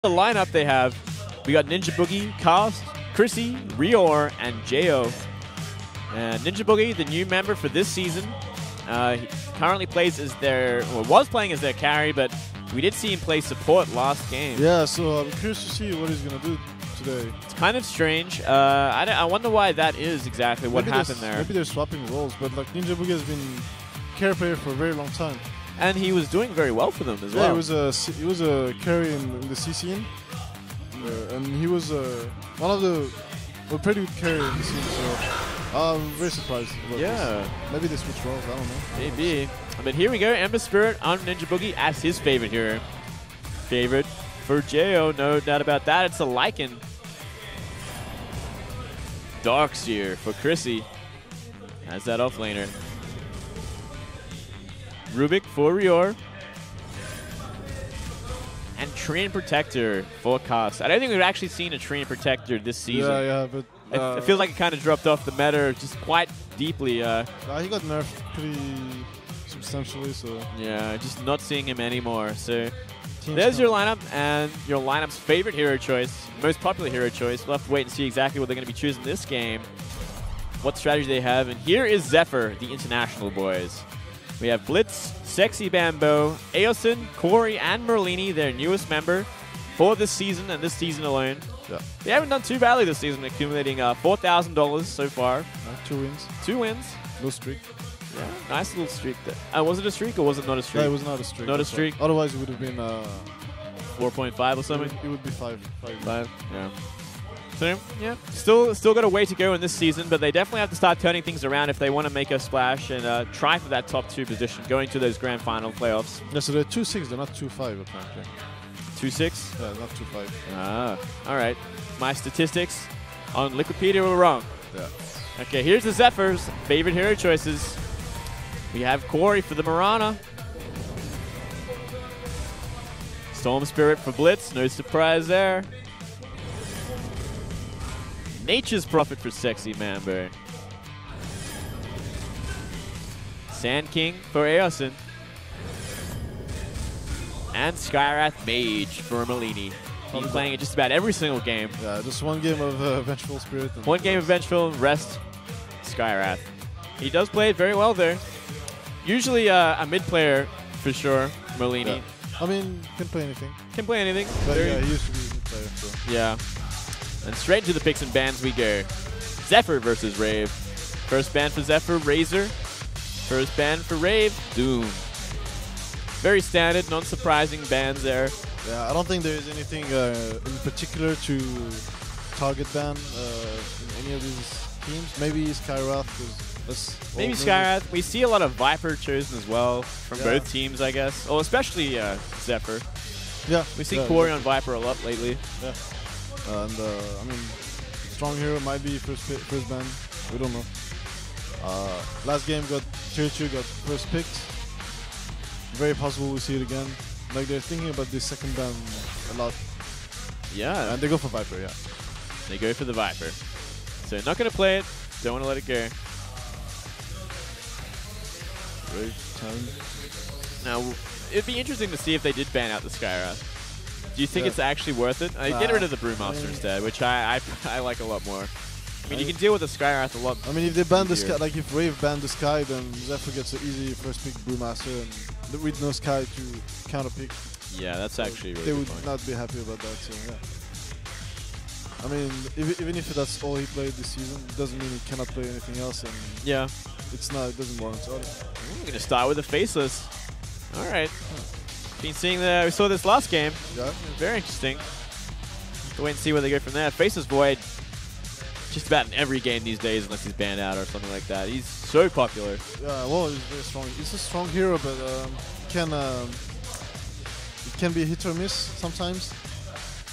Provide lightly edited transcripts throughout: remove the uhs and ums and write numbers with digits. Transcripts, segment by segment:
The lineup they have, we got Ninja Boogie, Cast, Chrissy, Rior, and Jo. And Ninja Boogie, the new member for this season, he currently plays as their, well, was playing as their carry, but we did see him play support last game. Yeah, so I'm curious to see what he's going to do today. It's kind of strange. I wonder why that is exactly what happened there. Maybe they're swapping roles, but like Ninja Boogie has been carry player for a very long time. And he was doing very well for them as well. Yeah, he was a carry in the CC, and he was one of the pretty good carry in the scene. So I'm very surprised. Yeah, maybe they switched roles. I don't know. Maybe. But here we go. Ember Spirit on Ninja Boogie as his favorite hero. Favorite for Jo, no doubt about that. It's a Lycan. Darkseer for Chrissy as that offlaner. Rubik for Rior. And Treant Protector for Cast. I don't think we've actually seen a Treant Protector this season. Yeah, but it feels like it kind of dropped off the meta just quite deeply. He got nerfed pretty substantially, so yeah, just not seeing him anymore. So there's your lineup and your lineup's favorite hero choice, most popular hero choice. We'll have to wait and see exactly what they're going to be choosing this game, what strategy they have. And here is Zephyr, the international boys. We have Blitz, Sexy Bambo, Aosin, Corey, and Merlini, their newest member for this season and this season alone. Yeah. They haven't done too badly this season, accumulating $4,000 so far. 2 wins. 2 wins. No streak. Yeah, nice little streak there. Was it a streak or was it not a streak? Yeah, it was not a streak. Not a streak? Otherwise, it would have been 4.5 or something? It would be 5. 5, yeah. So, yeah, still got a way to go in this season, but they definitely have to start turning things around if they want to make a splash and try for that top 2 position, going to those grand final playoffs. Yeah, so they're 2-6, they're not 2-5 apparently. 2-6? Yeah, not 2-5. Ah, all right. My statistics on Wikipedia were wrong. Yeah. Okay, here's the Zephyr's favorite hero choices. We have Corey for the Mirana. Storm Spirit for Blitz, no surprise there. Nature's Prophet for Sexy Mambo. Sand King for Aosin. And Skyrath Mage for Merlini. He's playing it just about every single game. Yeah, just one game of Vengeful Spirit. One game of Vengeful, rest Skyrath. He does play it very well there. Usually a mid player for sure, Merlini. Yeah. I mean, can play anything. Can play anything. But yeah, he used to be a mid player. So. Yeah. And straight into the picks and bans we go. Zephyr versus Rave. First ban for Zephyr, Razor. First ban for Rave, Doom. Very standard, non-surprising bans there. Yeah, I don't think there is anything in particular to target ban in any of these teams. Maybe Skyrath. Maybe Skyrath. We see a lot of Viper chosen as well from both teams, I guess. Oh, especially Zephyr. Yeah. We see Corey on Viper a lot lately. Yeah. And I mean, strong hero might be first ban. We don't know. Last game got tier 2 got first picked. Very possible we see it again. Like they're thinking about this second ban a lot. Yeah. And they go for Viper, yeah. They go for the Viper. So not gonna play it. Don't want to let it go. Great time. Now it'd be interesting to see if they did ban out the Skyrath. Do you think it's actually worth it? Get rid of the Brewmaster instead, which I like a lot more. I mean, you can deal with the Skyrath a lot. I mean, if they ban the Sky, like if Rave banned the Sky, then Zephyr gets an easy first pick Brewmaster, and with no Sky to counter pick. Yeah, that's actually really They would point. not be happy about that. So yeah. I mean, even if that's all he played this season, it doesn't mean he cannot play anything else. And yeah, it's not. It doesn't warrant it. We're gonna start with the Faceless. All right. Been seeing we saw this last game. Yeah. Very interesting. We'll wait and see where they go from there. Faceless Void, just about in every game these days, unless he's banned out or something like that. He's so popular. Yeah, well, he's very strong. He's a strong hero, but it can be hit or miss sometimes.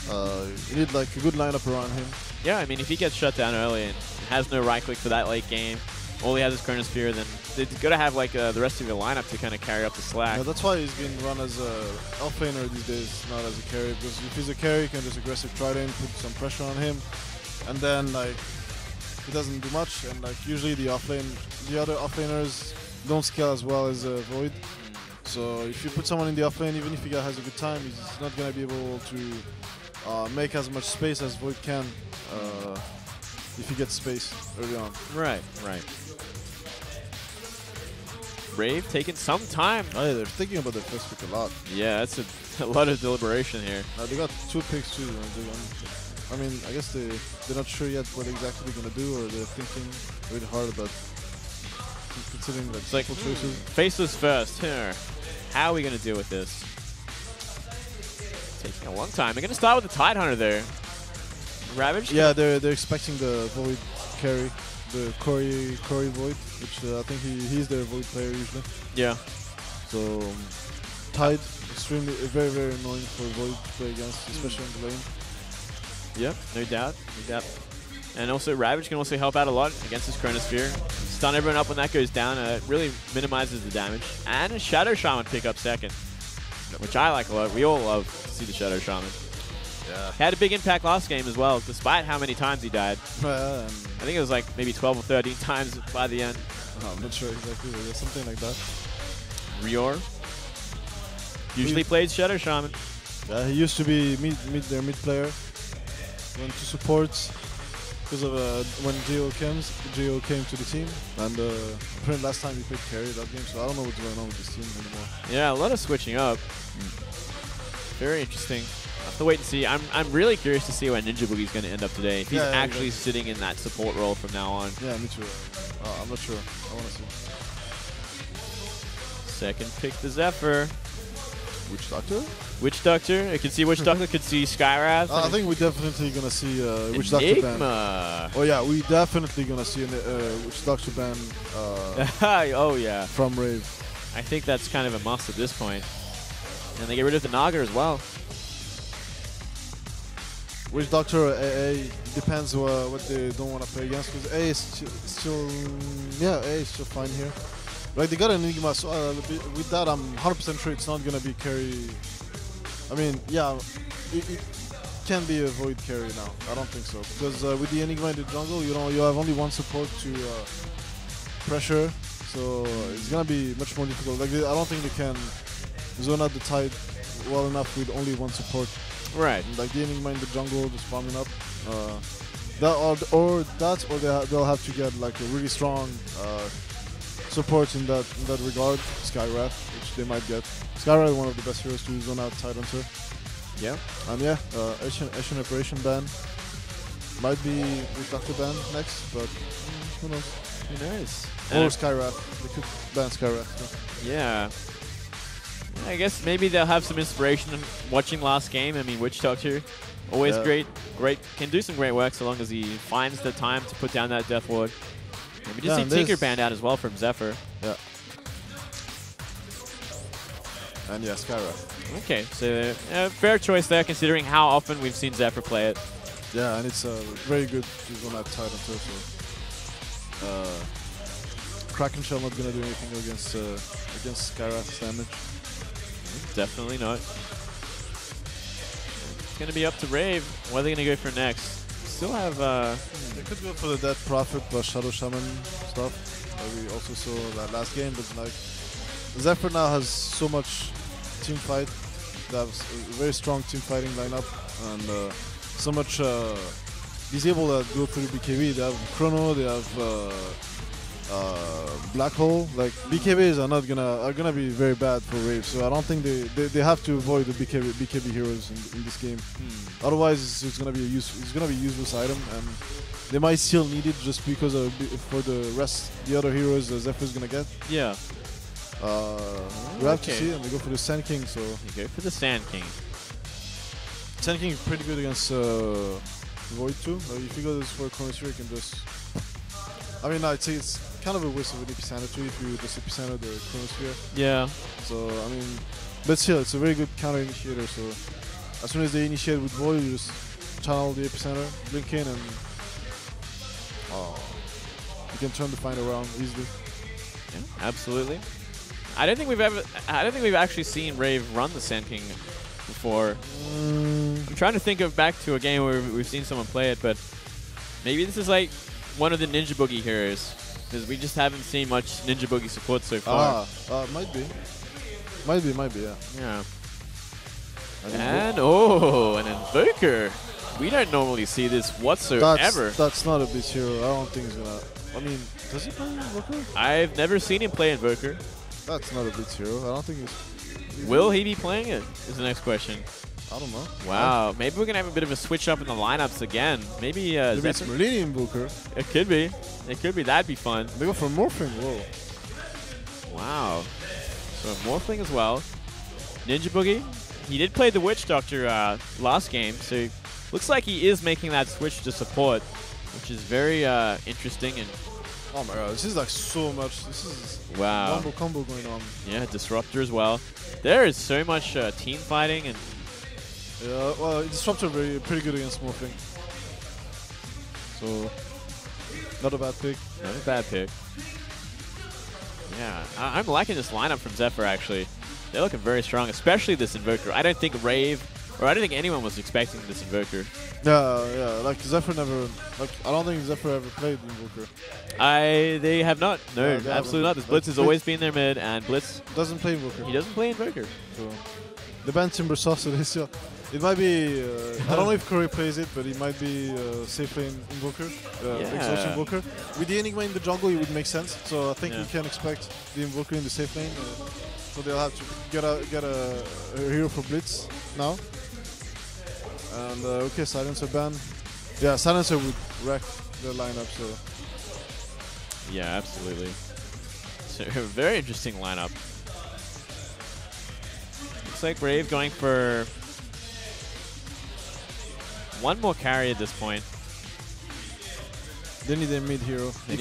You need like a good lineup around him. Yeah, I mean, if he gets shut down early and has no right click for that late game, all he has is Chronosphere, then they've got to have like the rest of your lineup to kind of carry up the slack. Yeah, that's why he's been run as a offlaner these days, not as a carry. Because if he's a carry, you can just aggressive Trident, put some pressure on him, and then like he doesn't do much. And like usually the other offlaners don't scale as well as Void. So if you put someone in the offlane, even if he has a good time, he's not gonna be able to make as much space as Void can if he gets space early on. Right, right. Rave taking some time. Oh, yeah, they're thinking about their first pick a lot. Yeah, that's a lot of deliberation here. They got 2 picks too. I mean, I guess they're not sure yet what exactly they're gonna do, or they're thinking really hard about considering like simple choices. Faceless first. Here, how are we gonna deal with this? Taking a long time. They're gonna start with the Tidehunter there. Ravage. Yeah, they're expecting the Void carry, the Corey Void, which I think he's their Void player usually. Yeah. So Tide, extremely very annoying for Void to play against, especially on the lane. Yep, no doubt, no doubt. And also Ravage can also help out a lot against this Chronosphere. Stun everyone up when that goes down, it really minimizes the damage. And a Shadow Shaman pick up second, which I like a lot. We all love to see the Shadow Shaman. Yeah. Had a big impact last game as well, despite how many times he died. I think it was like maybe 12 or 13 times by the end. I'm not sure exactly, but there's something like that. Rior usually plays Shadow Shaman. Yeah, he used to be their mid player. Went to support because of when Geo came to the team, and apparently last time he played carry that game, so I don't know what's going on with this team anymore. Yeah, a lot of switching up. Very interesting. I'll have to wait and see. I'm really curious to see where Ninja Boogie's going to end up today. If he's actually sitting in that support role from now on. Yeah, me too. I'm not sure. I want to see. Second pick the Zephyr. Witch Doctor? Witch Doctor. I can see Witch Doctor. Could see Skyrath. I think we're definitely gonna see Witch Doctor ban. Oh yeah, we definitely gonna see Witch Doctor ban. Oh yeah. From Rave. I think that's kind of a must at this point. And they get rid of the Naga as well. Witch Doctor AA depends what they don't want to play against. Because A is still fine here. Like they got an Enigma, so with that I'm 100% sure it's not gonna be carry. I mean, yeah, it can be a Void carry now. I don't think so, because with the Enigma in the jungle, you have only one support to pressure, so it's gonna be much more difficult. Like I don't think they can zone out the Tide well enough with only one support. Right. Like the Enigma in the jungle just farming up. Or they'll have to get like a really strong support in that regard. Skyrath, which they might get. Skyrath is one of the best heroes to zone out Tidehunter. Yeah. And yeah, Asian Operation ban might be with Dr. ban next, but who knows? Who knows? Or Skyrath. They could ban Skyrath. Yeah. I guess maybe they'll have some inspiration in watching last game. I mean, Witch Doctor, always great, can do some great work so long as he finds the time to put down that Death Ward. And we just see Tinker banned out as well from Zephyr. Yeah. And yeah, Skyrath. Okay, so fair choice there considering how often we've seen Zephyr play it. Yeah, and it's very good to zone out Tidehunter. So Kraken Shell not gonna do anything against Skyrath's damage. Definitely not. It's going to be up to Rave. What are they going to go for next? Still have... They could go for the Dead Prophet plus Shadow Shaman stuff. We also saw that last game, but like Zephyr now has so much team fight. They have a very strong team fighting lineup, and so much he's able to go through the BKB. They have Chrono, they have Black Hole. Like BKBs are gonna be very bad for Rave, so I don't think they have to avoid the BKB heroes in this game. Otherwise, it's gonna be a useless item, and they might still need it just because for the other heroes Zephyr's gonna get. Yeah. We have to see, and they go for the Sand King. So you go for the Sand King. Sand King is pretty good against Void too. If you go this for Chronosphere, you can just. I mean, I'd say it's kind of a waste of an Epicenter too if you just Epicenter the Chronosphere. Yeah. So, I mean, but still, it's a very good counter initiator. So, as soon as they initiate with Void, you just channel the Epicenter, blink in, and you can turn the fight around easily. Yeah, absolutely. I don't think we've actually seen Rave run the Sand King before. I'm trying to think back to a game where we've seen someone play it, but maybe this is like one of the Ninja Boogie heroes, because we just haven't seen much Ninja Boogie support so far. Might be, yeah. Yeah. And an Invoker. We don't normally see this whatsoever. That's not a Blitz hero. I don't think he's gonna. I mean, does he play Invoker? I've never seen him play Invoker. That's not a Blitz hero. I don't think he's. Will he be playing it? Is the next question. I don't know. Wow, maybe we're gonna have a bit of a switch up in the lineups again. Maybe Maybe it's Merlini Invoker. It could be. It could be. That'd be fun. They go for Morphing. Whoa. Wow. So Morphling as well. Ninja Boogie. He did play the Witch Doctor last game, so looks like he is making that switch to support, which is very interesting. And oh my god, this is like so much. This is wow. combo going on. Yeah, Disruptor as well. There is so much team fighting and. Yeah, well, Disruptor pretty good against Morphing. So not a bad pick. Not a bad pick. Yeah, I'm liking this lineup from Zephyr actually. They're looking very strong, especially this Invoker. I don't think Rave, or I don't think anyone was expecting this Invoker. Yeah, like Zephyr never, like I don't think Zephyr ever played Invoker. They have not. No, absolutely not. This Blitz has always been their mid, and Blitz doesn't play Invoker. He doesn't play Invoker. So the banned Timber Sauce, so this year. It might be, I don't know if Curry plays it, but it might be safe lane Invoker, Exhaust Invoker. With the Enigma in the jungle, it would make sense. So I think we can expect the Invoker in the safe lane. So they'll have to get a hero for Blitz now. And okay, Silencer ban. Yeah, Silencer would wreck the lineup. So yeah, absolutely. So very interesting lineup. Looks like Rave going for one more carry at this point. They need a mid hero. It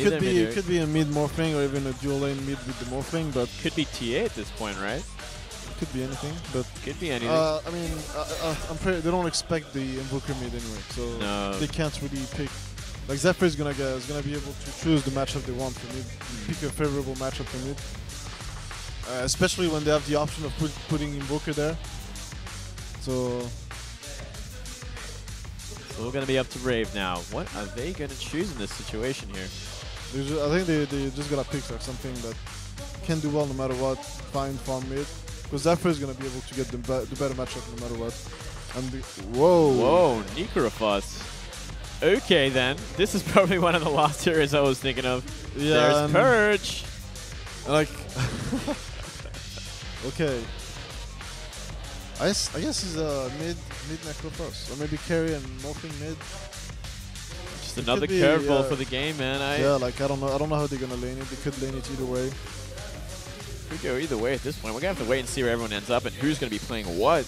could be a mid Morphling or even a dual lane mid with the Morphling, but could be TA at this point, right? Could be anything, but could be anything. I mean, they don't expect the Invoker mid anyway, so they can't really pick. Like Zephyr is gonna be able to choose the matchup they want for mid, pick a favorable matchup for mid, especially when they have the option of putting Invoker there. So we're going to be up to Rave now. What are they going to choose in this situation here? I think they just got to pick like something that can do well no matter what. Find farm mid. Because Zephyr is going to be able to get the better matchup no matter what. And whoa, Necrophos. Okay then. This is probably one of the last heroes I was thinking of. Yeah, there's Purge. Like, okay. I guess he's a mid Necrophos, or maybe carry and Morphing mid. Just another curveball for the game, man. Yeah, like I don't know how they're gonna lane it. They could lane it either way. Could go either way at this point. We're gonna have to wait and see where everyone ends up and who's gonna be playing what.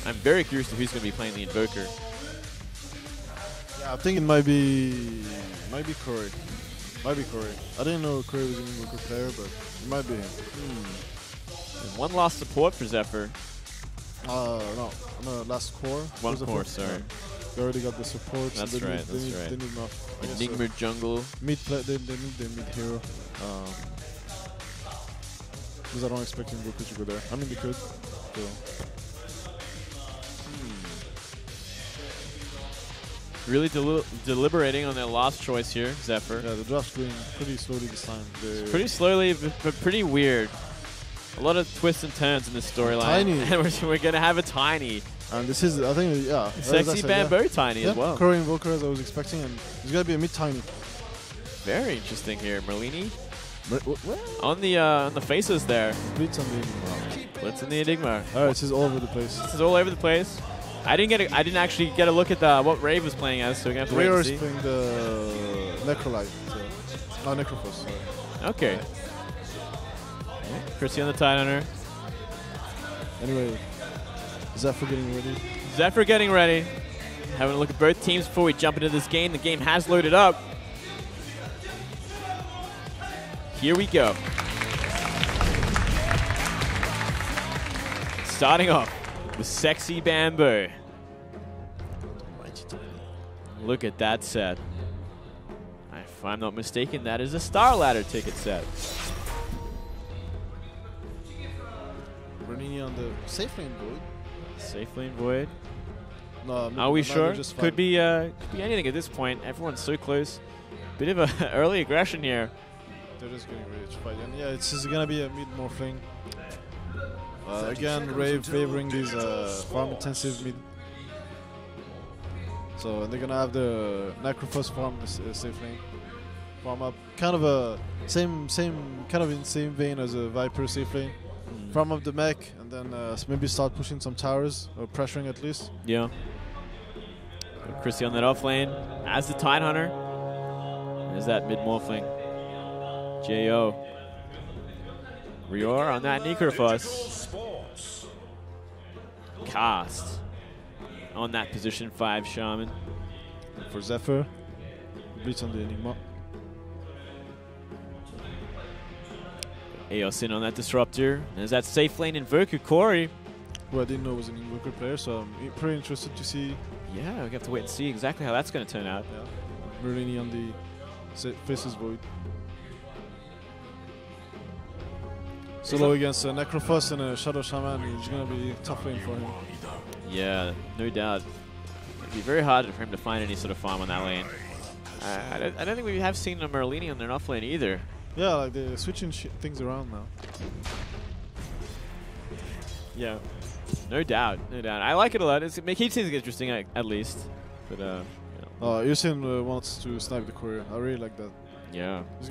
I'm very curious to who's gonna be playing the Invoker. Yeah, I think it might be Corey. Might be Corey. I didn't know Corey was an Invoker player, but it might be him. And one last support for Zephyr. No, last core. One core, sorry. Yeah. They already got the support. That's so right. They need enough. Enigma jungle. Mid play. They need the mid hero. Because I don't expect Invoker to go there. I mean, they could. So. Really deliberating on their last choice here, Zephyr. Yeah, the draft's going pretty slowly this time. Pretty slowly, but pretty weird. A lot of twists and turns in this storyline. Tiny. And we're going to have a Tiny. And this is, I think, yeah. Sexy Bamboo Tiny as well. Curry Invoker as I was expecting, and it's going to be a mid Tiny. Very interesting here. Merlini. On the faces there. Blitz on the Enigma. Blitz on the Enigma. Alright, this is all over the place. This is all over the place. I didn't actually get a look at what Rave was playing as, so we're going to have to wait and see. Rave is playing the Necrolite. So. Necrophos, sorry. Okay. Chrissy on the Tide Hunter. Anyway, Zephyr getting ready. Zephyr getting ready. Having a look at both teams before we jump into this game. The game has loaded up. Here we go. Starting off with Sexy Bamboo. Look at that set. If I'm not mistaken, that is a Star Ladder ticket set. Bernini on the safe lane Void. Safe lane Void. No, are we sure? Could be anything at this point. Everyone's so close. Bit of an early aggression here. They're just getting ready to fight. And yeah, it's just gonna be a mid Morphling. Again, Rave favoring these farm-intensive mid. So they're gonna have the Necrophos farm safe lane. Farm up, kind of a same kind of in same vein as a Viper safe lane. Farm up the mech and then maybe start pushing some towers or pressuring at least. Yeah. Chrissy on that off lane as the Tidehunter. There's that mid morphling. Jo. Rior on that Necrophos. Cast on that position 5 Shaman. And for Zephyr, Blitz on the Enigma. Eos in on that Disruptor. There's that safe lane Invoker Corey. Who I didn't know was an Invoker player, so I'm pretty interested to see. Yeah, we have to wait and see exactly how that's going to turn out. Yeah. Merlini on the Faceless Void. Solo against Necrophos and a Shadow Shaman is going to be a tough lane for him. Yeah, no doubt. It'd be very hard for him to find any sort of farm on that lane. I don't think we have seen a Merlini on their off lane either. Yeah, like they're switching things around now. Yeah, no doubt, no doubt. I like it a lot. It keeps things interesting at least. But you know. Yusin wants to snipe the courier. I really like that. Yeah. He's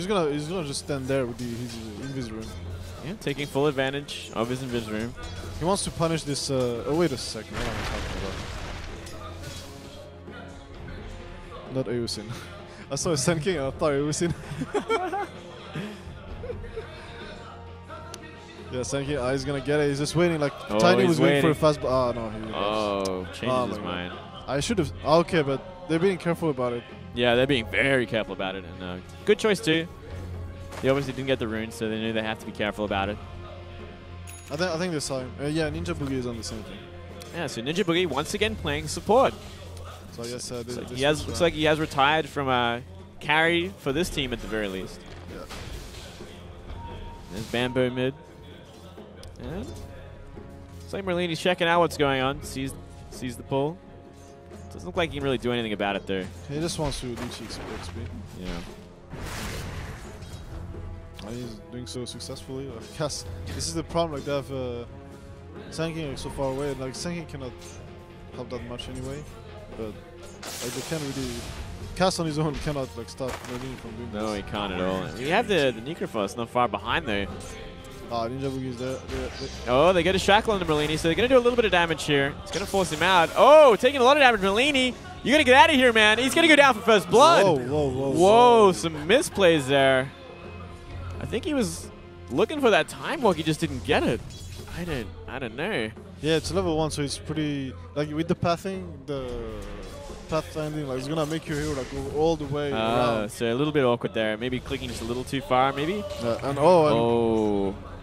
gonna just stand there with his invis rune. Yeah, taking full advantage of his invis rune. He wants to punish this. Oh wait a second, what am I talking about? Not Eusin. I saw a Sun King and I thought Eusin. Yeah, Sun King. He's gonna get it. He's just waiting. Like Tiny was waiting for a fast. Oh no. Changes his mind. I should have. Okay, but they're being careful about it. Yeah, they're being very careful about it, and good choice too. They obviously didn't get the rune, so they knew they have to be careful about it. I think they saw him. Yeah, Ninja Boogie is on the same thing. Yeah, so Ninja Boogie once again playing support. So I guess looks like he has retired from carry for this team at the very least. Yeah. There's Bamboo mid. And it's like Merlini's checking out what's going on. Sees the pull. Doesn't look like he can really do anything about it there. He just wants to leech XP. Yeah. And he's doing so successfully. I guess this is the problem. Like they have Sun King like so far away. And, like Sun King cannot help that much anyway. But like they can't really. Cast on his own cannot like stop Merlini from doing this. No, he can't at all. We have the Necrophos not far behind there. Ninja Boogie is there. Oh, they get a shackle on the Merlini, so they're going to do a little bit of damage here. It's going to force him out. Oh, taking a lot of damage, Merlini. You got to get out of here, man. He's going to go down for first blood. Whoa, some misplays there. I think he was looking for that time walk. He just didn't get it. I don't know. Yeah, it's level 1, so it's pretty like with the pathing, the pathfinding, like it's gonna make your hero like go all the way around. So a little bit awkward there. Maybe clicking just a little too far, maybe.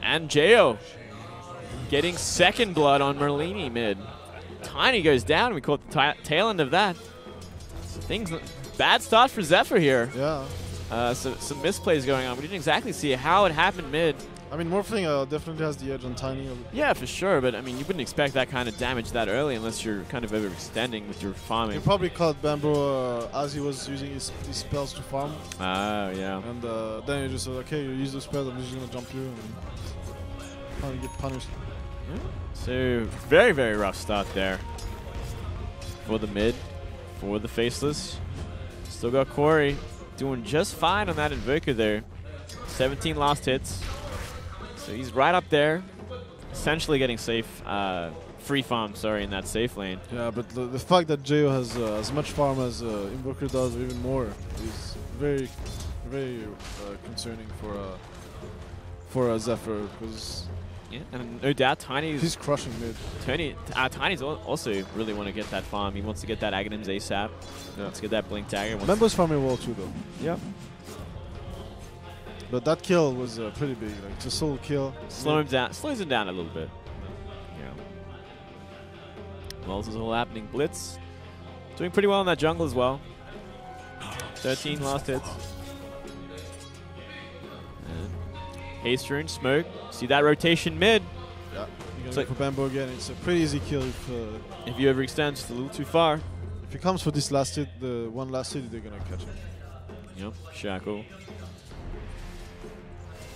And Jo getting second blood on Merlini mid. Tiny goes down. We caught the tail end of that. Bad start for Zephyr here. Yeah. So some misplays going on. We didn't exactly see how it happened mid. I mean, Morphling definitely has the edge on Tiny. Yeah, for sure. But I mean, you wouldn't expect that kind of damage that early unless you're kind of overextending with your farming. He probably caught Bamboo as he was using his spells to farm. Yeah. And then he just said, okay, you use the spell, I'm just going to jump through and probably get punished. Yeah. So, very, very rough start there for the mid, for the Faceless. Still got Corey doing just fine on that Invoker there. 17 last hits. So he's right up there, essentially getting safe, free farm, sorry, in that safe lane. Yeah, but the fact that Jo has as much farm as Invoker does, or even more, is very, very concerning for Zephyr, because and no doubt he's crushing mid. Tiny's also really want to get that farm. He wants to get that Aghanims ASAP. He wants to get that Blink Dagger. Member's farming well too, though. Yeah. But that kill was pretty big, like it's a solo kill. Slows him down a little bit. Yeah. Well, this is all happening. Blitz doing pretty well in that jungle as well. 13 last hits. And Haste Rune, Smoke. See that rotation mid. Yeah. You're gonna go for Bamboo again. It's a pretty easy kill if you overextend just a little too far. If he comes for this last hit, the one last hit, they're gonna catch him. Yep. Shackle.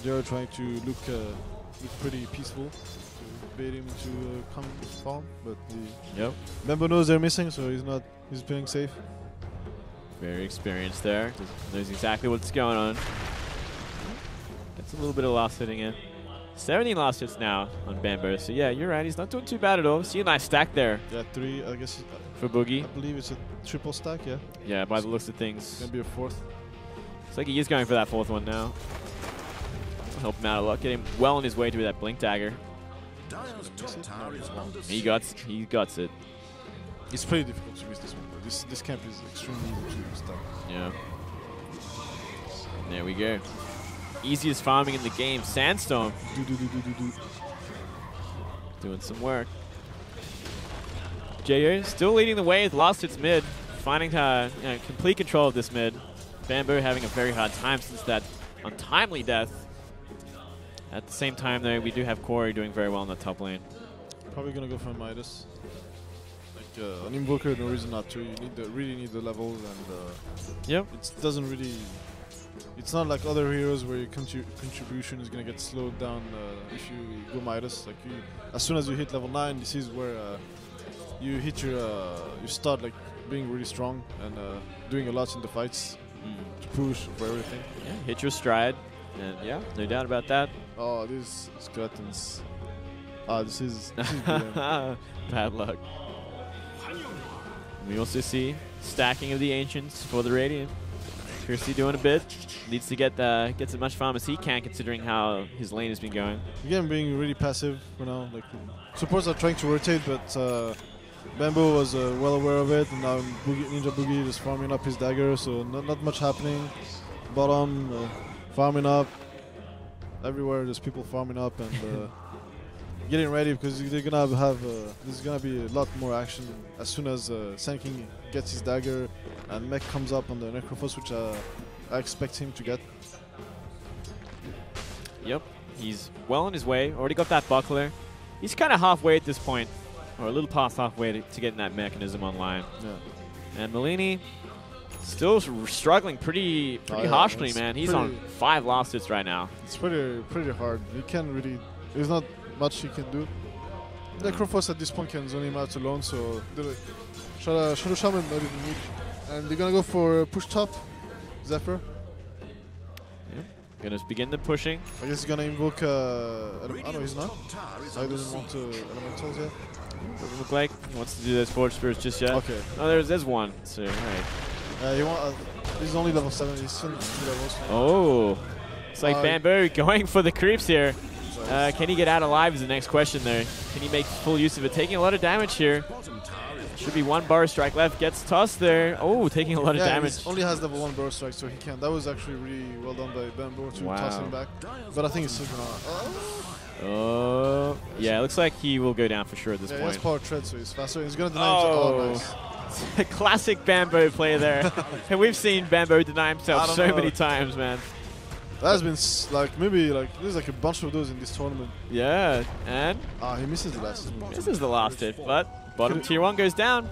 They're trying to look pretty peaceful, bait him into coming farm, but Yep. Bambo knows they're missing, so he's playing safe. Very experienced there. Knows exactly what's going on. Gets a little bit of loss hitting in. 17 lost hits now on Bambo. So yeah, you're right. He's not doing too bad at all. See a nice stack there. Yeah, 3, I guess. For Boogie. I believe it's a triple stack, yeah. Yeah, by the looks of things. Gonna be a 4th. Looks like he is going for that 4th one now. Help him out a lot. Get him well on his way to that Blink Dagger. He guts it. It's pretty difficult to miss this one, though. This camp is extremely easy to start. Yeah. There we go. Easiest farming in the game. Sandstorm. Doing some work. JO still leading the way with lost its mid. Finding complete control of this mid. Bamboo having a very hard time since that untimely death. At the same time, though, we do have Corey doing very well in the top lane. Probably gonna go for Midas. Like an Invoker, no reason not to. You really need the levels, and yep. It doesn't really. It's not like other heroes where your contribution is gonna get slowed down if you go Midas. Like as soon as you hit level 9, this is where you hit you start like being really strong and doing a lot in the fights to push for everything. Yeah, hit your stride, and yeah, no doubt about that. Oh, these skeletons. This is bad luck. We also see stacking of the Ancients for the Radiant. Kirsty doing a bit. Needs to get as much farm as he can, considering how his lane has been going. Again, being really passive for now. Like supports are trying to rotate, but Bamboo was well aware of it, and now Ninja Boogie is farming up his dagger, so not much happening. Bottom farming up. Everywhere there's people farming up and getting ready because they're gonna have there's gonna be a lot more action as soon as Sand King gets his dagger and Mech comes up on the Necrophos, which I expect him to get. Yep, he's well on his way. Already got that buckler. He's kind of halfway at this point, or a litting past halfway to getting that mechanism online. Yeah. And Malini still struggling pretty harshly, man. He's on 5 lost hits right now. It's pretty hard. He can't really. There's not much he can do. Necrophos at this point can zone him out alone, so Shadow Shaman not even need. And they're gonna go for push top, Zephyr. Yep. Gonna begin the pushing. I guess he's gonna invoke. Oh no, he's not. I doesn't want to elementals yet. Doesn't look like he wants to do those Forge Spirits just yet. Okay. Oh, there's one. So alright. He's only level 7. He's still 2 levels. Oh, it's like Bamboo going for the creeps here. Can he get out alive is the next question there. Can he make full use of it? Taking a lot of damage here. Should be 1 Burrow Strike left. Gets tossed there. Oh, taking a lot of damage. He only has level 1 Burrow Strike, so he can. That was actually really well done by Bamboo to toss him back. But I think it's still gonna. Oh, yeah, it looks like he will go down for sure at this point. He has power tread, so he's faster. He's gonna deny himself. Oh, nice. Classic Bamboo play there. And we've seen Bamboo deny himself so many times, man. That has been like maybe like there's like a bunch of those in this tournament. Yeah, and he misses the last. This is the last hit, but bottom tier 1 goes down,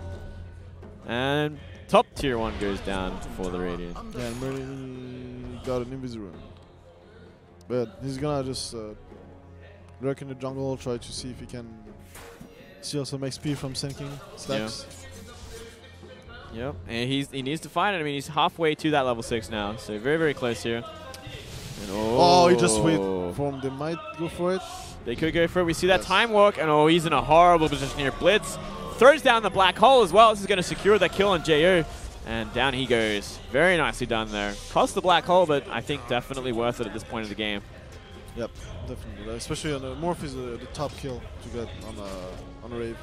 and top tier 1 goes down for the Radiant. Yeah, and Murray got an Invis-Rune, but he's gonna just lurk in the jungle, try to see if he can steal some XP from Sand King stacks. Yep, and he needs to find it. I mean, he's halfway to that level 6 now, so very, very close here. And he just wait for him. They might go for it. They could go for it. We see that time walk, and he's in a horrible position here. Blitz throws down the black hole as well. This is going to secure that kill on JO, and down he goes. Very nicely done there. Cost the black hole, but I think definitely worth it at this point of the game. Yep, definitely. Especially on Morph is the top kill to get on a Rave.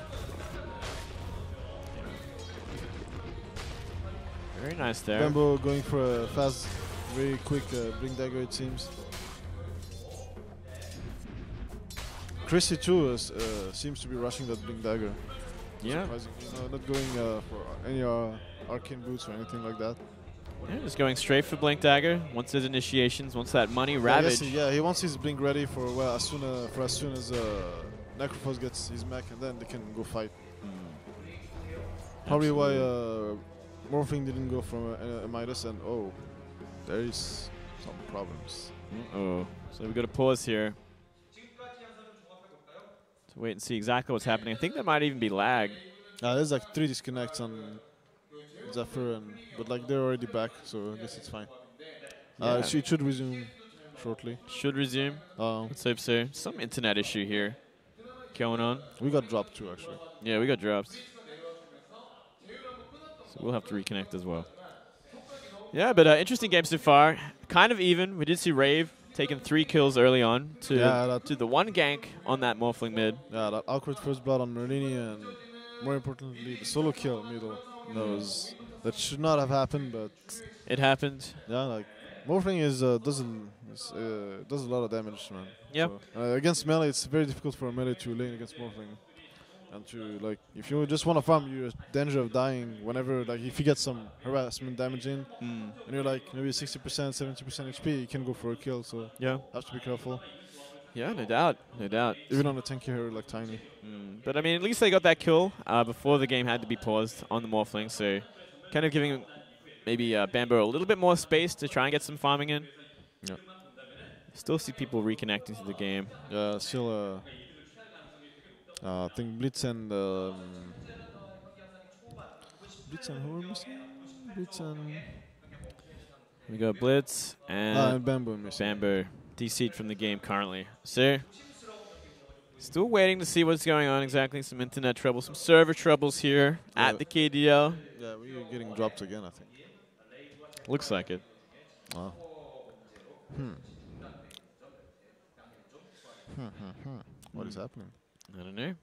Very nice there. Bambo going for a fast, very quick Blink Dagger, it seems. Chrissy too seems to be rushing that Blink Dagger. Yeah. Not going for any arcane boots or anything like that. Yeah, just going straight for Blink Dagger. Wants his initiations, wants that money ravage. Yeah, he wants his Blink ready for as soon as Necrophos gets his mech, and then they can go fight. Probably why Morphing didn't go from a Midas, and there is some problems. So we've got to pause here. to wait and see exactly what's happening. I think there might even be lag. There's like 3 disconnects on Zephyr, but like they're already back, so I guess it's fine. Yeah. It should resume shortly. Should resume. Let's hope so. Some internet issue here going on. We got dropped too, actually. Yeah, we got drops. So we'll have to reconnect as well. Yeah, but interesting game so far. Kind of even. We did see Rave taking 3 kills early on to the 1 gank on that Morphling mid. Yeah, that awkward first blood on Merlini, and more importantly, the solo kill middle. That should not have happened, but it happened. Yeah, like Morphling does a lot of damage, man. Yep. So, against melee, it's very difficult for a melee to lane against Morphling. And to, like, if you just want to farm, you're in danger of dying whenever, like, if you get some harassment damage in, and you're like maybe 60%, 70% HP, you can go for a kill, so yeah, have to be careful. Yeah, no doubt, no doubt. Even on a tanky hero like Tiny. But I mean, at least they got that kill before the game had to be paused on the Morphling, so kind of giving maybe Bamboo a little bit more space to try and get some farming in. Yeah. Still see people reconnecting to the game. Yeah, still. I think Blitz and who are missing? Blitz and we got Blitz and Bamboo missing. Bamboo DC'd from the game currently. So still waiting to see what's going on exactly. Some internet trouble, some server troubles here at the KDL. Yeah, we're getting dropped again, I think. Looks like it. Wow. What is happening? I don't know.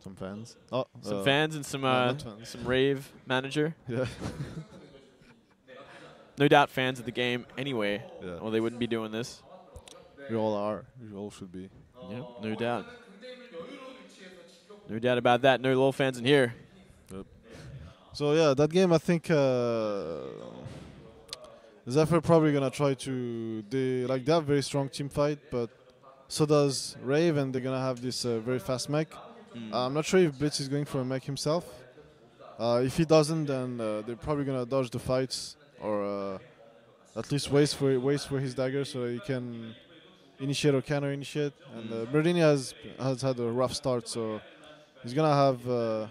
Some fans. Some fans and some Rave manager. Yeah. No doubt fans of the game anyway, yeah. or they wouldn't be doing this. We all are. We all should be. Yeah, no doubt. No doubt about that. No LoL fans in here. Yep. So yeah, that game I think Zephyr probably gonna try to they have very strong team fight, but so does Rave, and they're gonna have this very fast mech. I'm not sure if Blitz is going for a mech himself. If he doesn't, then they're probably gonna dodge the fights, or at least wait for his dagger so that he can initiate or counter initiate. And Berdini has had a rough start, so he's gonna have.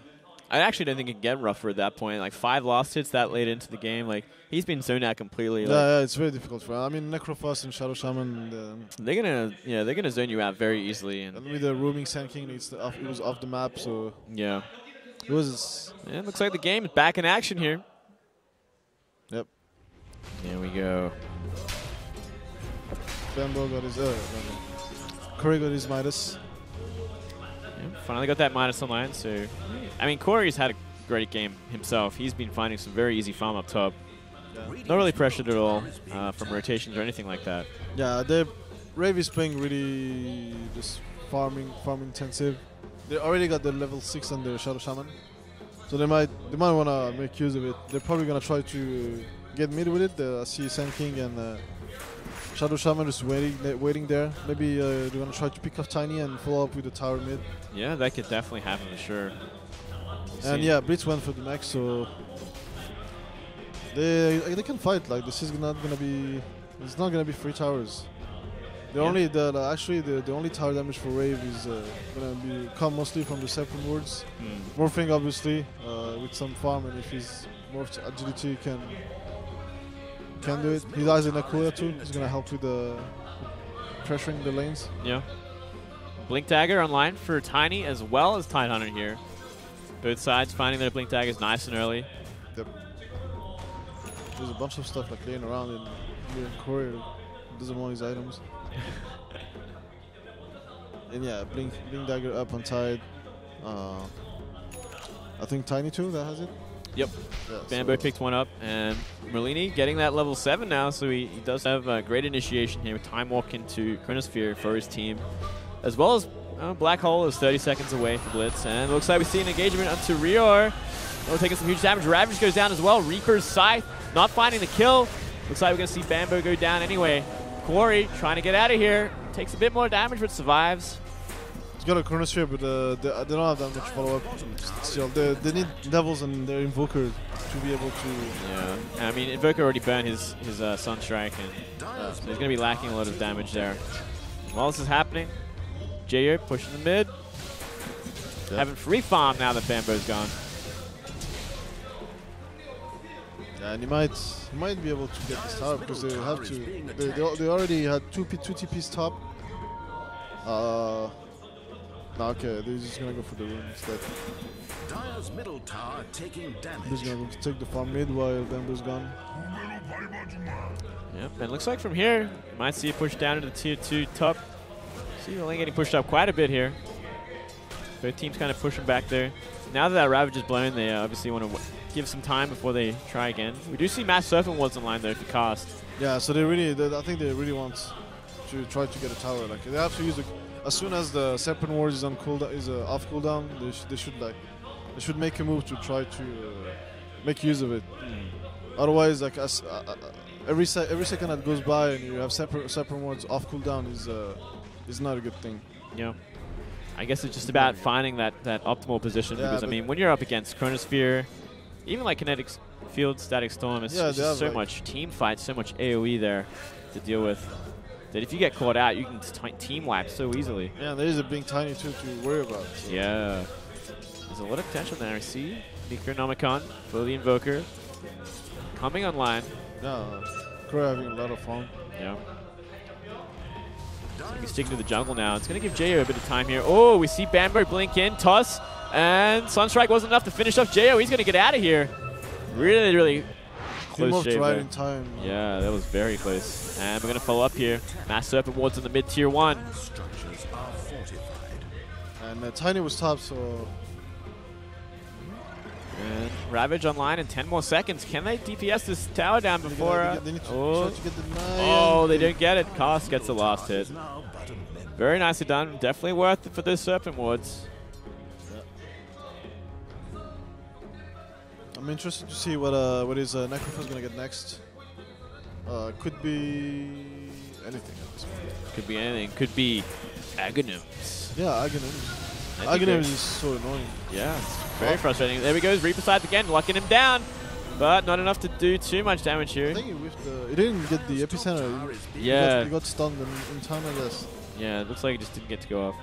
I actually don't think it can get rougher at that point. Like 5 lost hits that late into the game, like he's been zoned out completely. Yeah, it's very difficult for him. I mean, Necrophos and Shadow Shaman. They're gonna zone you out very easily. And with the roaming Sand King, it was off the map, so yeah, it was. Yeah, it looks like the game is back in action here. Yep. There we go. Bambo got his. Curry got his Midas. Yeah, finally got that Midas online. So, I mean, Corey's had a great game himself. He's been finding some very easy farm up top. Yeah. Not really pressured at all from rotations or anything like that. Yeah, Rave is playing really just farm intensive. They already got the level 6 on their Shadow Shaman, so they might want to make use of it. They're probably gonna try to get mid with it. I see Sand King and Shadow Shaman just waiting there. Maybe they're gonna try to pick off Tiny and follow up with the tower mid. Yeah, that could definitely happen for sure. And yeah, Blitz went for the next, so they can fight. Like, this is not gonna be. It's not gonna be 3 towers. The only tower damage for Rave is gonna come mostly from the second wards. Morphing obviously with some farm, and if he's morphed agility can do it. He dies in Akuya too. He's gonna help with pressuring the lanes. Yeah. Blink Dagger online for Tiny as well as Tidehunter here. Both sides finding their Blink Daggers nice and early. Yep. There's a bunch of stuff like laying around in Korea. Doesn't want his items. And yeah, Blink Dagger up on Tide. I think Tiny too, that has it. Yep. Yeah, Bamboo picked one up, and Merlini getting that level 7 now, so he does have a great initiation here with Time Walk into Chronosphere for his team. As well as Black Hole is 30 seconds away for Blitz, and it looks like we see an engagement onto Rior. Oh, taking some huge damage. Ravage goes down as well. Reaper's Scythe not finding the kill. Looks like we're going to see Bamboo go down anyway. Quarry trying to get out of here. Takes a bit more damage, but survives. He's got a Chronosphere, but they don't have that much follow-up. Still, they need Devils and their Invoker to be able to... Yeah, I mean, Invoker already burned his Sunstrike, and so he's going to be lacking a lot of damage there. While this is happening, J.O. pushing the mid. having free farm now that Bambo's gone. Yeah, and he might be able to get this tower because they have to. They already had two TPs top. No, okay, they're just gonna go for the rune instead. Dire's middle tower taking damage. He's gonna take the farm mid while Bambo's gone. Yep, and it looks like from here, you might see it push down into the tier 2 top. See the lane getting pushed up quite a bit here. Both teams kind of pushing back there. Now that Ravage is blown, they obviously want to give some time before they try again. We do see Mass Serpent Wards online though for cast. Yeah, so I think they really want to try to get a tower. Like they have to use as soon as the Serpent Ward is on cooldown, off cooldown, they should make a move to try to make use of it. Otherwise, like every second that goes by and you have Serpent Wards off cooldown is not a good thing. Yeah. I guess it's just about finding that optimal position because I mean when you're up against Chronosphere, even like Kinetic Field, Static Storm, it's just so much team fight, so much AoE there to deal with. That if you get caught out, you can team wipe so easily. Yeah, there is a big tiny too to worry about. So. Yeah. There's a lot of potential there. See Necronomicon for the Invoker coming online. Yeah, Crow having a lot of fun. Yeah. So he's sticking to the jungle now. It's going to give Jo a bit of time here. Oh, we see Bambo blink in, toss, and Sunstrike wasn't enough to finish off Jo. He's going to get out of here. Really, really close shave right there. in time. Yeah, that was very close. And we're going to follow up here. Mass Serpent Wards in the mid tier 1. Structures are fortified. And Tiny was top, so... And Ravage online in 10 more seconds. Can they DPS this tower down before... They need to try to get the oh, they didn't get it. Cast gets the last hit. Very nicely done. Definitely worth it for those Serpent Wards. Yeah. I'm interested to see what his Necrophos gonna get next. Could be anything at this point. Could be anything. Could be Aghanims. Yeah, Aghanims. Aghanims is so annoying. Yeah, it's very frustrating. There we go. Reaper Scythe again, locking him down. But not enough to do too much damage here. I think he didn't get the epicenter. Yeah. He got stunned in time, I guess. Yeah, it looks like he just didn't get to go off.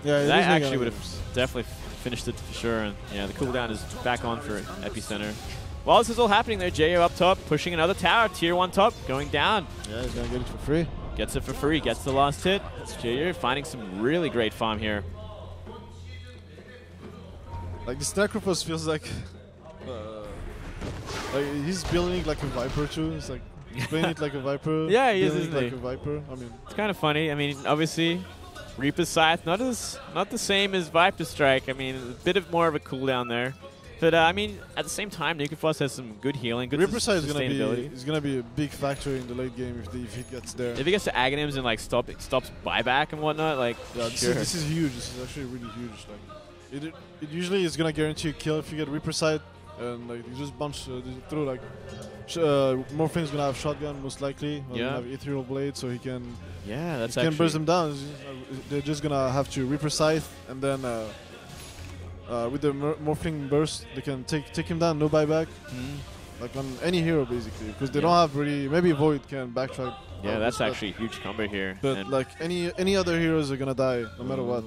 Yeah, that actually would have definitely finished it for sure. And yeah, the cooldown is back on for epicenter. While this is all happening though, Jo up top, pushing another tower, tier 1 top, going down. Yeah, he's gonna get it for free. Gets it for free, gets the last hit. Jo finding some really great farm here. Like this Necrophos feels like he's building like a Viper too. It's like he's playing it like a Viper. Yeah, he is, building isn't like he? a Viper. I mean, it's kind of funny. I mean, obviously, Reaper's Scythe not the same as Viper Strike. I mean, a bit of more of a cooldown there. But I mean, at the same time, Necrophos has some good healing, good Reaper Scythe sustainability. is gonna be a big factor in the late game if he gets there. If he gets to Aghanims and like stops buyback and whatnot, like yeah, sure. this is huge. This is actually really huge. Like, it usually is gonna guarantee a kill if you get Reaper Scythe, and like you just bunch through like Morphine's gonna have shotgun most likely. Yeah. Have Ethereal Blade, so he can. Yeah, that's he can burst them down. They're just gonna have to Reaper Scythe, and then with the Morphling Burst, they can take him down, no buyback. Like on any hero basically, because they don't have really. Maybe Void can backtrack. Yeah, that's actually a huge combo here. But and like any other heroes are gonna die no matter what.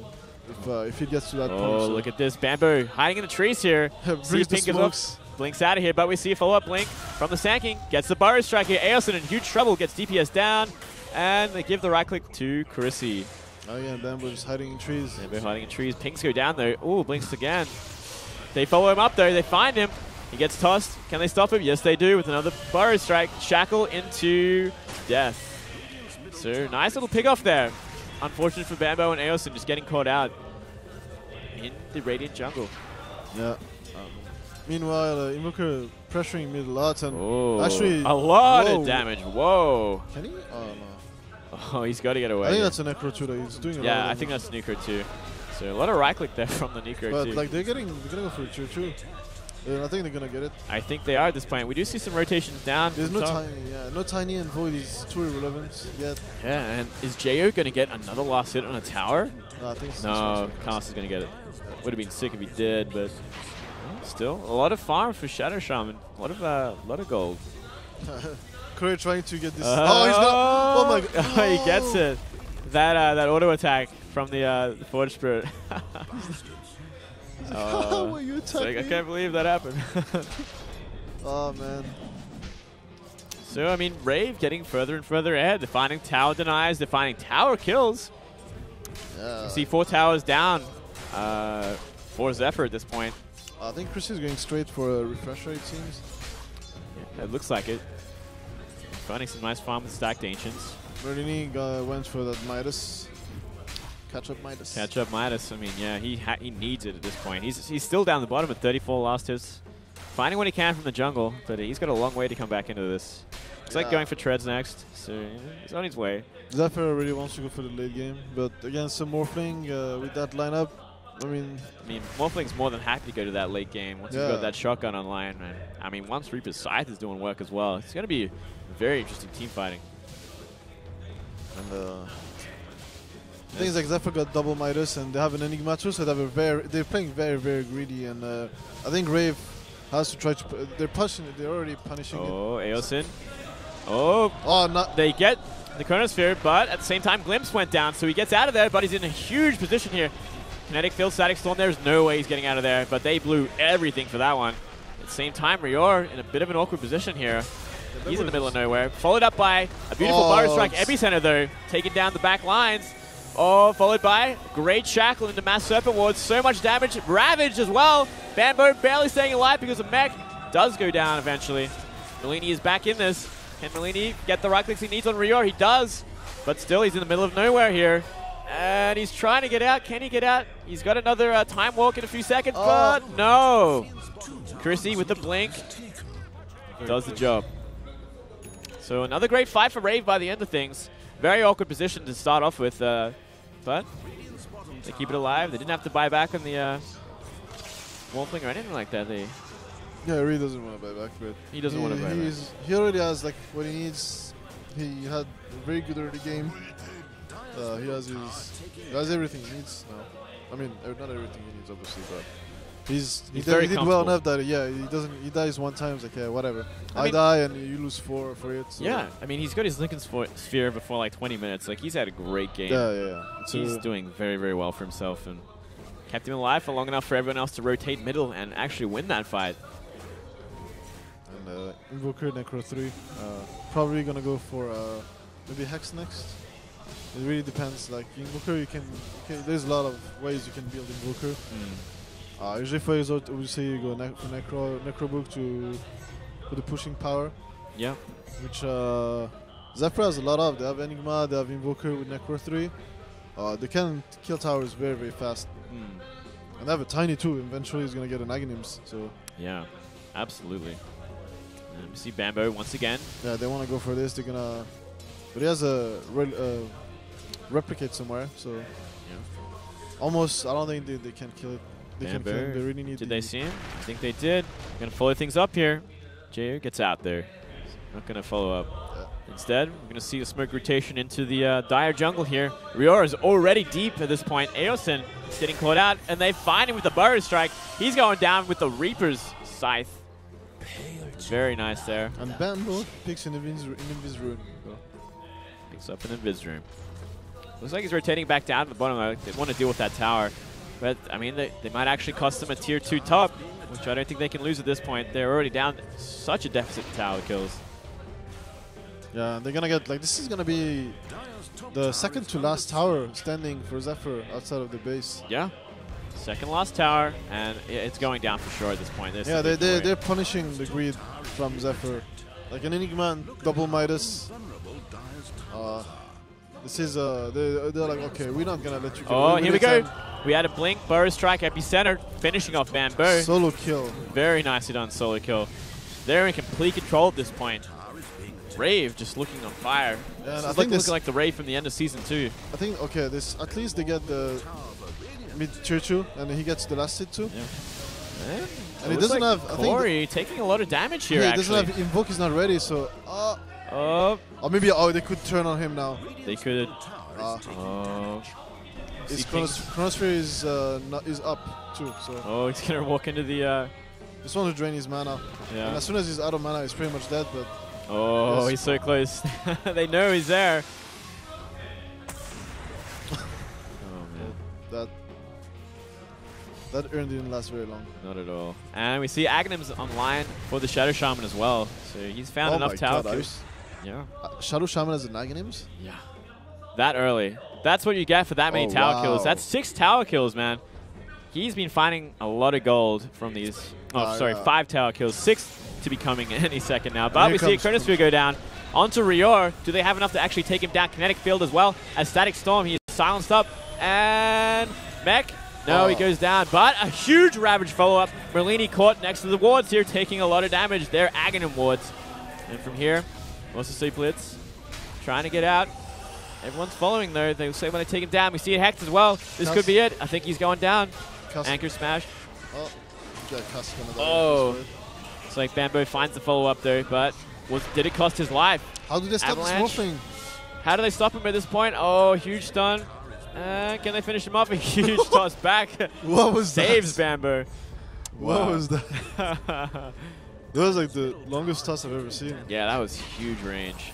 If he gets to that point. Oh, look at this. Bamboo hiding in the trees here. See Pink is off. Blinks out of here, but we see a follow-up blink from the Sand King. Gets the Burrow Strike here. Aosin in huge trouble. Gets DPS down. And they give the right click to Carisi. Oh yeah, Bamboo just hiding in trees. Bamboo hiding in trees. Pinks go down though. Oh, blinks again. They follow him up though. They find him. He gets tossed. Can they stop him? Yes, they do with another Burrow Strike. Shackle into death. So nice little pick off there. Unfortunate for Bambo and Aosin just getting caught out in the Radiant jungle. Yeah. Meanwhile, Invoker pressuring mid a lot and actually a lot of damage. Whoa. Can he? Oh no. Oh, he's got to get away. I think that's a Necro too. Though. He's doing a lot. Yeah, I think that's Necro too. So a lot of right click there from the Necro but too. Like they're gonna go for a tier 2. I think they're gonna get it. I think they are at this point. We do see some rotations down. There's no Tiny, no Tiny and Void is too irrelevant yet. Yeah, and is Jo going to get another last hit on a tower? No, I think no, Cast is going to get it. Would have been sick if he did, but still a lot of farm for Shadow Shaman. A lot of gold. Korea trying to get this. Oh, he's not. Oh my god. Oh, he gets it. That auto attack from the Forge Spirit. How were you attacking? I can't believe that happened. Oh man. So, I mean, Rave getting further and further ahead. They're finding tower denies. They're finding tower kills. Yeah. You see 4 towers down for Zephyr at this point. I think Chris is going straight for a refresher, it seems. Yeah, it looks like it. Finding some nice farm with stacked Ancients. Merlini went for that Midas. Catch up Midas. Catch up Midas. I mean, yeah, he needs it at this point. He's still down the bottom at 34 last hits. Finding what he can from the jungle, but he's got a long way to come back into this. It's like going for treads next, so he's on his way. Zephyr really wants to go for the late game, but against some Morphling with that lineup, I mean, Morphling's more than happy to go to that late game once he's got that shotgun online. And I mean, once Reaper's Scythe is doing work as well, it's going to be very interesting team fighting. And the thing is, like, Zephyr got double Midas, and they have an Enigma too, so they're playing very, very greedy. And I think Rave has to try to. They're pushing it. They're already punishing it. Oh, Aosin. Oh, not. They get the Chronosphere, but at the same time, Glimpse went down, so he gets out of there, but he's in a huge position here. Kinetic Field, Static Storm, there's no way he's getting out of there, but they blew everything for that one. At the same time, Rior in a bit of an awkward position here. He's in the middle of nowhere. Followed up by a beautiful Bar Strike Epicenter, though, taking down the back lines. Oh, followed by great Shackle into Mass Serpent Ward. So much damage. Ravage as well. Bambo barely staying alive because of Mech. Does go down eventually. Merlini is back in this. Can Merlini get the right clicks he needs on Rior? He does. But still, he's in the middle of nowhere here. And he's trying to get out. Can he get out? He's got another time walk in a few seconds, but no. Chrissy with the blink does the job. So another great fight for Rave by the end of things. Very awkward position to start off with, but they keep it alive. They didn't have to buy back on the Wolfling or anything like that. Yeah, he really doesn't want to buy back, but he doesn't want to buy back. He already has like what he needs. He had a very good early game. He has everything he needs now. I mean, not everything he needs, obviously, but he did well enough that he dies one time. It's like, yeah, whatever. I die and you lose 4 for it. So yeah, I mean, he's got his Lincoln Sphere before like 20 minutes. Like, he's had a great game. Yeah. He's doing very, very well for himself and kept him alive for long enough for everyone else to rotate middle and actually win that fight. And Invoker Necro 3, probably gonna go for maybe Hex next. It really depends. Like Invoker, you can there's a lot of ways you can build Invoker. Usually for Exalt, we say you go for Necrobook for the pushing power. Yeah. Which Zephyr has a lot of. They have Enigma, they have Invoker with Necro 3. They can kill towers very, very fast. And they have a Tiny too. Eventually he's going to get an Aghanims. So yeah, absolutely. And we see Bambo once again. Yeah, they want to go for this. They're going to... But he has a replicate somewhere, so... Yeah. Almost, I don't think they can kill it. They can kill him. They really need. Did they see him? I think they did. Gonna follow things up here. Jair gets out there. Not gonna follow up. Yeah. Instead, we're gonna see the smoke rotation into the dire jungle here. Rior is already deep at this point. Aosin is getting caught out, and they find him with the Burrow Strike. He's going down with the Reaper's Scythe. Very nice there. And Bambo picks an Invis Rune. Picks up an Invis Rune. Looks like he's rotating back down to the bottom. They want to deal with that tower. But, I mean, they might actually cost them a tier 2 top, which I don't think they can lose at this point. They're already down such a deficit in tower kills. Yeah, they're going to get, like, this is going to be the second to last tower standing for Zephyr outside of the base. Yeah. Second last tower, and it's going down for sure at this point. Yeah, they're punishing the greed from Zephyr. Like an Enigma and double Midas. This is, they're like, okay, we're not going to let you go. Oh, here we go. We had a blink, Burrow Strike, Epicenter, finishing off Bambo. Solo kill. Very nicely done, solo kill. They're in complete control at this point. Rave just looking on fire. Yeah, this is looking like the Rave from the end of Season 2. I think, okay, this at least they get the mid-tier 2, and he gets the last hit too. Yeah. And he doesn't have... Corey taking a lot of damage here, he doesn't have Invoke, is not ready, so... Or maybe they could turn on him now. They could. His Chronosphere is up too. So. Oh, he's gonna walk into the. Just want to drain his mana. Yeah. And as soon as he's out of mana, he's pretty much dead. But. Oh, he's so close. They know he's there. Oh man. That urn didn't last very long. Not at all. And we see Aghanim's online for the Shadow Shaman as well. So he's found enough tower kills. Yeah. Shadow Shaman as an Aghanims? Yeah. That early. That's what you get for that many tower kills. That's 6 tower kills, man. He's been finding a lot of gold from these. Oh, sorry, 5 tower kills. 6 to be coming any second now. But we see a Chronosphere go down onto Rior. Do they have enough to actually take him down? Kinetic Field as well as Static Storm. He is silenced up. And Mech. No, he goes down. But a huge Ravage follow-up. Merlini caught next to the wards here, taking a lot of damage. They're Aghanim wards. And from here, also see Blitz trying to get out. Everyone's following, though. They say when they take him down. We see a Hex as well. This could be it. I think he's going down. Anchor smash. Oh. It's like Bambo finds the follow-up, though. But did it cost his life? How did they stop this morphing? How do they stop him at this point? Oh, huge stun. Can they finish him off? A huge toss back. What was Saves Bambo. What was that? That was like the longest toss I've ever seen. Yeah, that was huge range.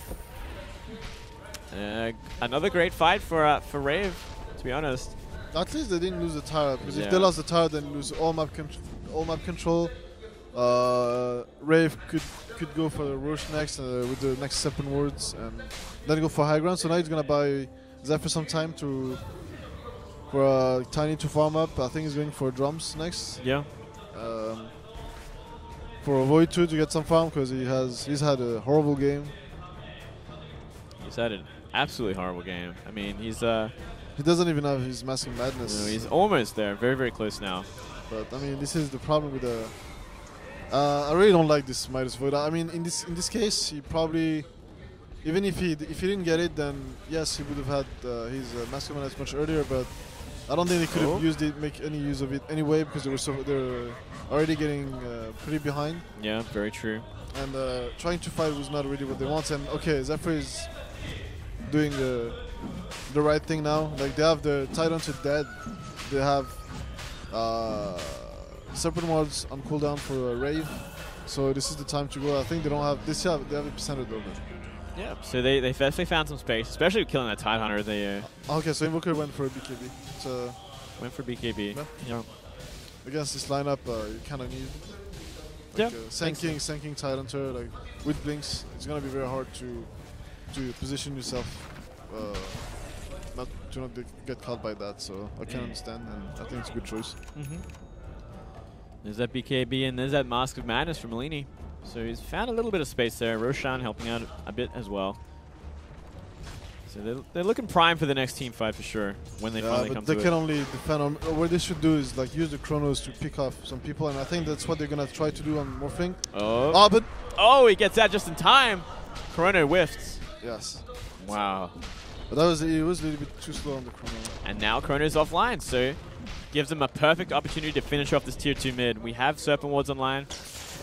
Another great fight for Rave, to be honest. At least they didn't lose the tower, because if they lost the tower, then lose all map control. Rave could go for the Roche next with the next 7 wards, and then go for high ground. So now he's gonna buy Zephyr some time for Tiny to farm up. I think he's going for drums next. Yeah. For a Void 2 to get some farm, because he's had a horrible game. He's had an absolutely horrible game. I mean, he doesn't even have his Mask of Madness. No, he's almost there. Very, very close now. But I mean, this is the problem with the. I really don't like this Midas Void. I mean, in this case, he probably, even if he didn't get it, then yes, he would have had his Mask of Madness much earlier. But I don't think they could have used it, make any use of it anyway, because they're already getting pretty behind. Yeah, very true. And trying to fight was not really what they want. And okay, Zephyr is doing the right thing now. Like, they have the Titan to dead. They have Serpent Wards on cooldown for Rave. So this is the time to go. I think they don't have this. They have a percentage over. Yeah. So they definitely found some space, especially with killing that Tidehunter. They. Okay, so Invoker went for a BKB. So went for BKB. Yeah. Against this lineup, you kind of need. Like, Senking Tidehunter, like with blinks, it's gonna be very hard to position yourself, not get caught by that. So I can understand, and I think it's a good choice. There's that BKB, and there's that Mask of Madness from Merlini. So he's found a little bit of space there. Roshan helping out a bit as well. So they're looking prime for the next team fight for sure when they finally come to it. They can only defend on. What they should do is like use the Chronos to pick off some people, and I think that's what they're gonna try to do on Morphling. He gets that just in time. Chrono whiffs. Yes. Wow. But it was a little bit too slow on the Chrono. And now Chrono's offline, so gives them a perfect opportunity to finish off this tier 2 mid. We have Serpent Wards online.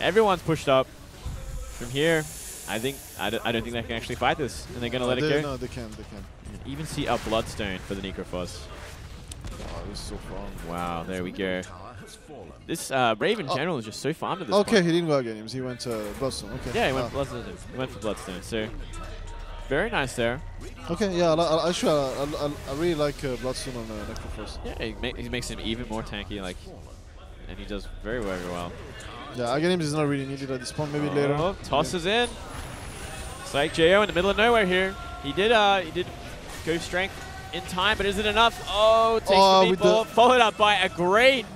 Everyone's pushed up. From here, I don't think they can actually fight this, and they're gonna let it go. No, they can. You can even see a Bloodstone for the Necrophos. Oh, this is so far. Wow, there we go. This Rave in general is just so farmed at this point. Okay, he didn't go again. He went to Bloodstone. Okay. Yeah, he went for Bloodstone. So very nice there. Okay, yeah, I really like Bloodstone on Necrophos. Yeah, he makes him even more tanky, and he does very, very well. Yeah, Aghanim is not really needed at this point. Maybe later. Tosses in. It's like Jo in the middle of nowhere here. He did go strength in time, but is it enough? Oh, takes the meatball, followed up by a great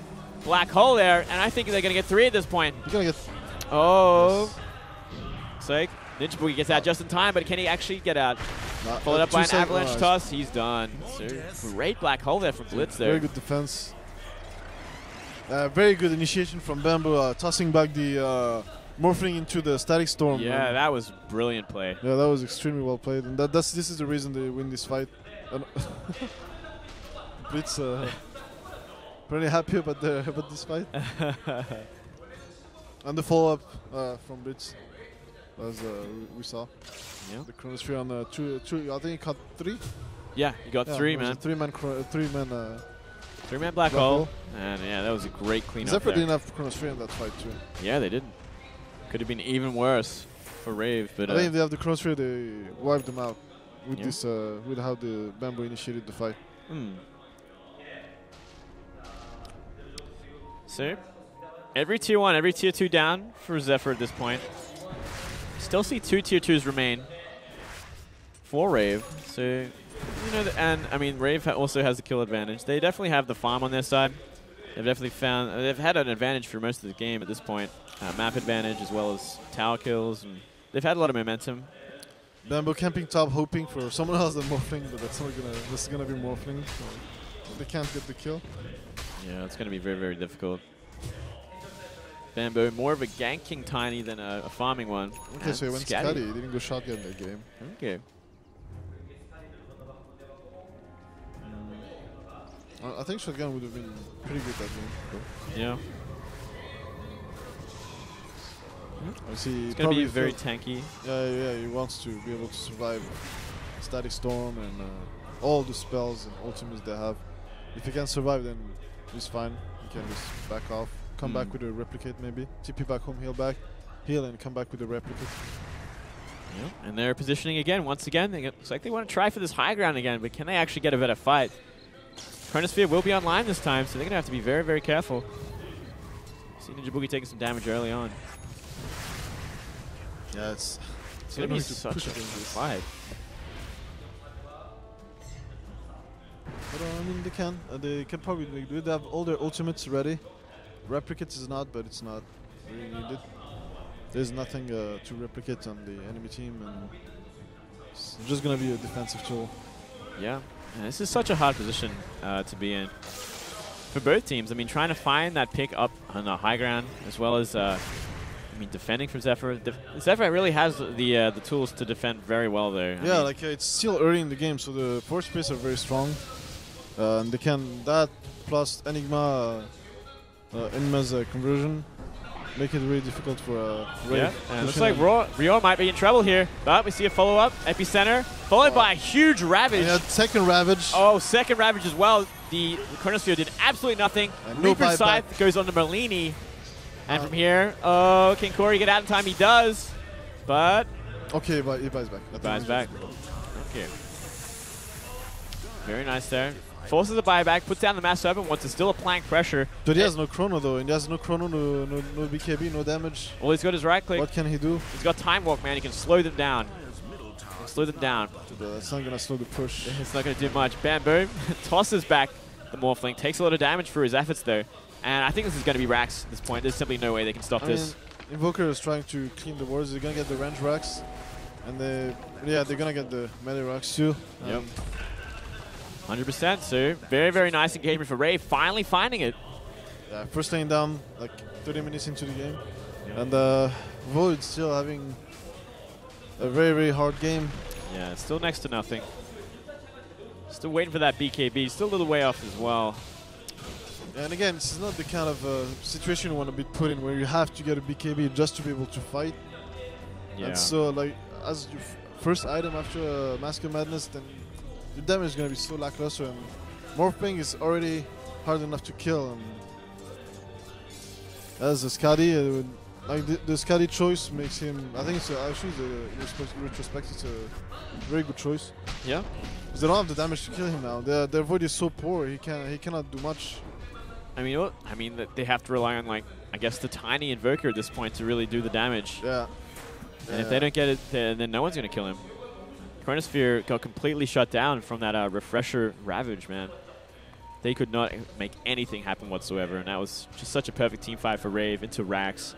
black hole there, and I think they're gonna get 3 at this point. You're gonna get. Oh. It's like Ninja Boogie gets out just in time, but can he actually get out? Followed up by an avalanche toss. He's done. So great black hole there from Blitz there. Very good defense. Very good initiation from Bamboo, tossing back the Morphling into the Static Storm. Yeah, that was brilliant play. Yeah, that was extremely well played, and this is the reason they win this fight. Blitz pretty happy about this fight. And the follow-up from Blitz, as we saw. Yeah. The Chronosphere on 2. I think he caught 3. Yeah, he got 3, man. 3-man black hole. And yeah, that was a great cleanup. Zephyr didn't have Chronosphere in that fight too. Yeah, they didn't. Could have been even worse for Rave, but I think if they have the Chronosphere, they wiped them out with this with how the Bamboo initiated the fight. So every tier 1, every tier 2 down for Zephyr at this point. Still see 2 tier 2s remain for Rave. So, you know, and I mean, Rave also has the kill advantage. They definitely have the farm on their side. They've definitely found, they've had an advantage for most of the game at this point. Map advantage as well as tower kills. And they've had a lot of momentum. Bamboo camping top, hoping for someone else than Morphling, but that's not gonna. This is gonna be Morphling, so they can't get the kill. Yeah, it's gonna be very, very difficult. Bamboo, more of a ganking Tiny than a farming one. Okay, so he went Scatty. He didn't go shotgun that game. Okay. I think shotgun would have been pretty good that game. Though. Yeah. It's gonna be very tanky. Yeah, he wants to be able to survive Static Storm and all the spells and ultimates they have. If he can survive, then he's fine. He can just back off, come back with a replicate maybe, TP back home, heal and come back with a replicate. Yep. And they're positioning again. Once again, looks like they want to try for this high ground again, but can they actually get a better fight? Chronosphere will be online this time, so they're gonna have to be very, very careful. See Ninja Boogie taking some damage early on. Yeah, it's going to be such a fight. But I mean, they can probably do it. They have all their ultimates ready. Replicates is not, but it's not really needed. There's nothing to replicate on the enemy team, and it's just going to be a defensive tool. Yeah, and this is such a hard position to be in for both teams. I mean, trying to find that pick up on the high ground as well as I mean, defending from Zephyr. Zephyr really has the tools to defend very well there. Yeah, like it's still early in the game, so the force space are very strong. And they can, that plus Enigma's conversion, make it really difficult for Rave. Yeah, and it looks like Rio might be in trouble here. But we see a follow-up, Epicenter, followed by a huge Ravage. Yeah, second Ravage. Oh, second Ravage as well. The Chronosphere did absolutely nothing. Reaper Scythe goes on to Merlini. And from here, oh, can Corey get out in time? He does, but... Okay, but he buys back. He buys back. Okay. Very nice there. Forces a buyback, puts down the Mass Serpent once it's still applying pressure. But he has no chrono though, and he has no chrono, no BKB, no damage. All he's got is right click. What can he do? He's got Time Walk, man. He can slow them down. Slow them down. That's not going to slow the push. It's not going to do much. Bamboo tosses back the Morphling. Takes a lot of damage for his efforts though. And I think this is going to be Rax at this point. There's simply no way they can stop this. Invoker is trying to clean the wards. They're going to get the range Rax. And they're going to get the melee Rax too. Yep. 100%. So very, very nice engagement for Rave. Finally finding it. Yeah, first lane down, like 30 minutes into the game. Yep. And Void still having a very, very hard game. Yeah, it's still next to nothing. Still waiting for that BKB. Still a little way off as well. And again, this is not the kind of situation you want to be put in where you have to get a BKB just to be able to fight. Yeah. And so, like, as your first item after Mask of Madness, then your damage is going to be so lackluster. And Morphling is already hard enough to kill. And as a Scotty, like the Scotty choice makes him. I think it's actually in retrospect, it's a very good choice. Yeah. Because they don't have the damage to kill him now. Their void is so poor. He cannot do much. I mean, what? I mean, they have to rely on, like, I guess the tiny Invoker at this point to really do the damage. Yeah. And if they don't get it, then no one's going to kill him. Chronosphere got completely shut down from that Refresher Ravage, man. They could not make anything happen whatsoever, and that was just such a perfect team fight for Rave into Rax.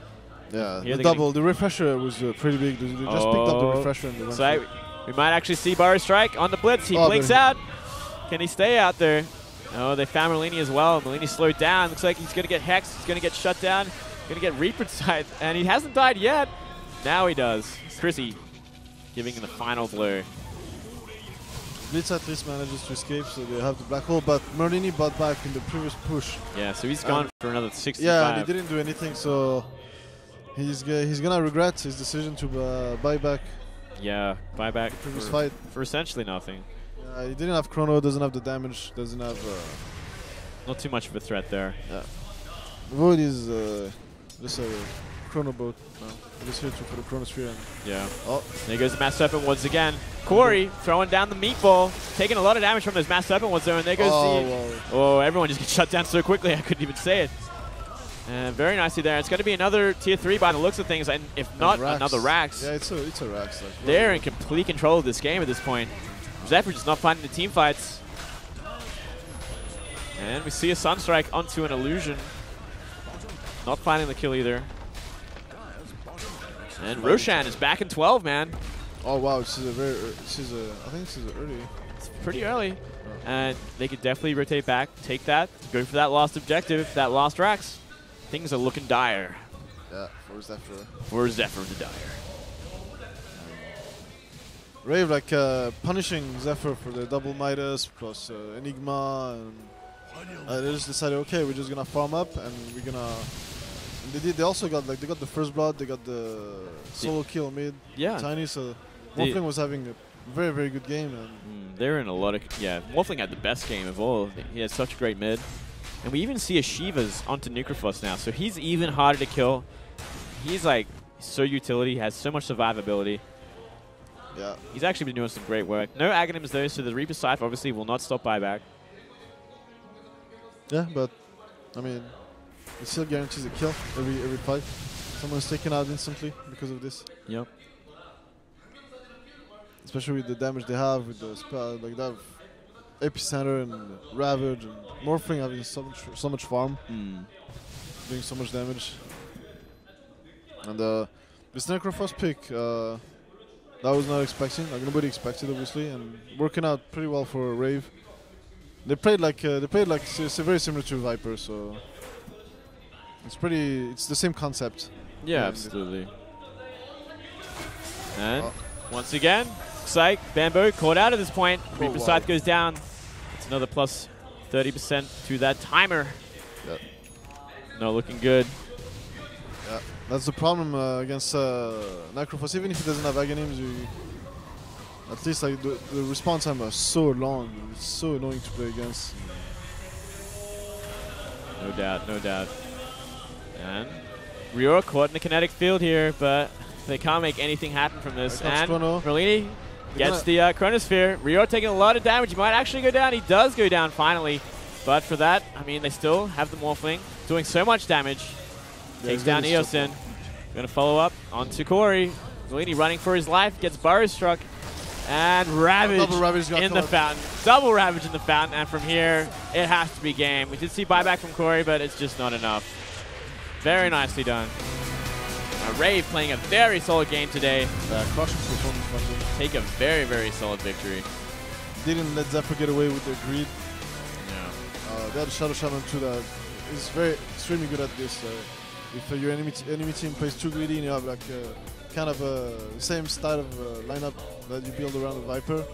Yeah, the double, the Refresher was pretty big. They just picked up the Refresher and the So we might actually see Burrow Strike on the Blitz. He blinks out. Can he stay out there? Oh, they found Merlini as well. Merlini slowed down. Looks like he's going to get Hexed. He's going to get shut down. Going to get Reaper Scythe. And he hasn't died yet. Now he does. Chrissy giving him the final blow. Blitz at least manages to escape, so they have the black hole. But Merlini bought back in the previous push. Yeah, so he's gone for another 65. Yeah, and he didn't do anything, so he's going to regret his decision to buy back. Yeah, buy back previous fight. For essentially nothing. He didn't have chrono, doesn't have the damage, doesn't have... not too much of a threat there. Yeah. Void is just a chrono boat now. Just here for the chronosphere. And yeah. Oh, there goes the Mass Serpent once again. Corey throwing down the meatball, taking a lot of damage from those Mass Serpent ones there, and there goes the... Wow. Oh, everyone just gets shut down so quickly, I couldn't even say it. And very nicely there. It's going to be another tier 3 by the looks of things, and if not, another Rax. Yeah, it's a Rax. Like, they're in complete control of this game at this point. Zephyr just not finding the team fights. And we see a Sunstrike onto an Illusion. Not finding the kill either. And Roshan is back in 12, man. Oh wow, this is a very, I think this is early. It's pretty early. And they could definitely rotate back, take that, go for that last objective, that last Rax. Things are looking dire. Yeah, for Zephyr. For Zephyr the Dire. Rave like punishing Zephyr for the double Midas plus Enigma, and they just decided, okay, we're just gonna farm up and we're gonna. And they also got like they got the first blood, they got the solo kill mid. Yeah. Tiny, so Morphling was having a very, very good game. And they're in a lot of Morphling had the best game of all. He had such a great mid. And we even see a Shiva's onto Nucleophos now, so he's even harder to kill. He's like so utility, has so much survivability. Yeah. He's actually been doing some great work. No Aghanims though, so the Reaper Scythe obviously will not stop buyback. Yeah, but I mean, it still guarantees a kill every fight. Someone's taken out instantly because of this. Yep. Especially with the damage they have with the spell, like that. Epicenter and Ravage and Morphling having so much farm, doing so much damage. And this Necrophos pick, that was not expecting. Like nobody expected, obviously, and working out pretty well for Rave. They played like it's very similar to Viper, so it's the same concept. Yeah, absolutely. And once again, Psych, Bamboo caught out at this point. Reaper Scythe goes down. It's another plus 30% to that timer. Yep. No, looking good. Yeah, that's the problem against Necrophos. Even if he doesn't have Aghanims, at least like the response time is so long. It's so annoying to play against. No doubt, no doubt. And Rior caught in the kinetic field here, but they can't make anything happen from this. And Merlini gets the Chronosphere. Rior taking a lot of damage. He might actually go down. He does go down finally. But for that, I mean, they still have the Morphling doing so much damage. Takes down Eosin. Going to follow up onto Corey. Merlini running for his life. Gets Burrow struck. And Ravage in the fountain. Double Ravage in the fountain. And from here, it has to be game. We did see buyback from Corey, but it's just not enough. Very nicely done. Rave playing a very solid game today. Crushing performance from them. Take a very, very solid victory. Didn't let Zephyr get away with their greed. No. They had a Shadow Shaman too that is very extremely good at this. If your enemy team plays too greedy and you have like kind of the same style of lineup that you build around the Viper,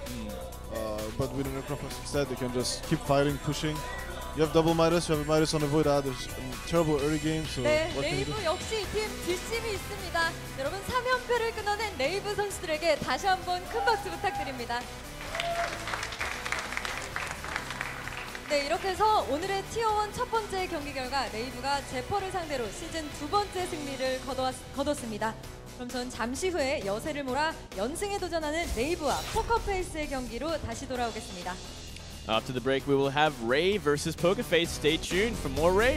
but with a Necrophos instead, they can just keep fighting, pushing. You have double Midas, you have a Midas on the Void. There's a terrible early game, so 네, what can you do? 레이브 역시 이 팀 뒷심이 있습니다. 여러분 3연패를 끊어낸 레이브 선수들에게 다시 한번 큰 박수 부탁드립니다. 네, 이렇게 해서 오늘의 티어1 첫 번째 경기 결과 레이브가 제퍼를 상대로 시즌 두 번째 승리를 거뒀습니다. 그럼 전 잠시 후에 여세를 몰아 연승에 도전하는 레이브와 포커페이스의 경기로 다시 돌아오겠습니다. After the break, we will have Rave versus Pokerface. Stay tuned for more Rave.